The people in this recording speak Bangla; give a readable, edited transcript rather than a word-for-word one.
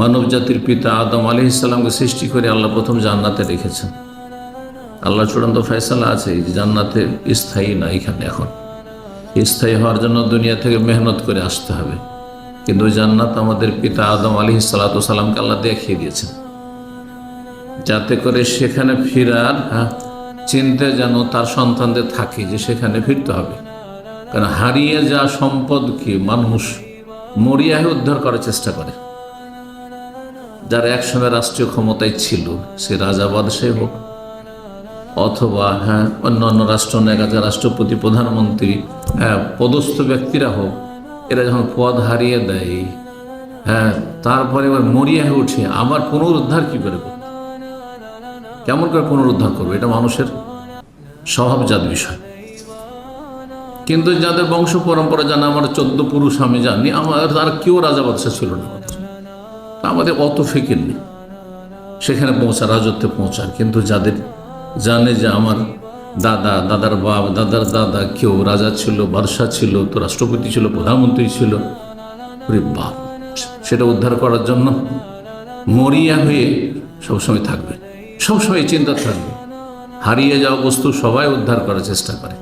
মানব জাতির পিতা আদম আলাইহিস সালামকে সৃষ্টি করে আল্লাহ প্রথম জান্নাতে রেখেছেন। আল্লাহ চূড়ান্ত ফয়সালা আছে যে জান্নাতে স্থায়ী না, এখানে এখন স্থায়ী হওয়ার জন্য দুনিয়া থেকে মেহনত করে আসতে হবে। কিন্তু জান্নাত আমাদের পিতা আদম আলাইহিস সালামকে আল্লাহ দেখিয়ে দিয়েছেন, যাতে করে সেখানে ফিরার চিন্তা যেন তার সন্তানদের থাকে যে সেখানে ফিরতে হবে। কারণ হারিয়ে যাওয়া সম্পদকে মানুষ মরিয়া হয়ে উদ্ধার করার চেষ্টা করে। যারা একসময় রাষ্ট্রীয় ক্ষমতায় ছিল, সে রাজা বাদশাহ হোক অথবা অন্য রাষ্ট্র নেতা, রাষ্ট্রপতি, প্রধানমন্ত্রী, পদস্থ ব্যক্তিরা হোক, এরা যখন পদ হারিয়ে দেয়, তারপরে এবার মরিয়া হয়ে উঠে আবার পুনরুদ্ধার কি করে করবে, কেমন করে পুনরুদ্ধার করবে, এটা মানুষের স্বভাবজাত বিষয়। কিন্তু যাদের বংশ পরম্পরা জানা, আমার 14 পুরুষ আমি জানি, আমার আর কেউ রাজা বাদশাহ ছিল না, আমাদের অত ফিকির নেই সেখানে পৌঁছা, রাজত্বে পৌঁছার। কিন্তু যাদের জানে যে আমার দাদা, দাদার বাপ, দাদার দাদা কেউ রাজা ছিল, বাদশাহ ছিল, তো রাষ্ট্রপতি ছিল, প্রধানমন্ত্রী ছিল, বাপ, সেটা উদ্ধার করার জন্য মরিয়া হয়ে সবসময় থাকবে, সবসময় চিন্তা থাকবে। হারিয়ে যাওয়া বস্তু সবাই উদ্ধার করার চেষ্টা করে।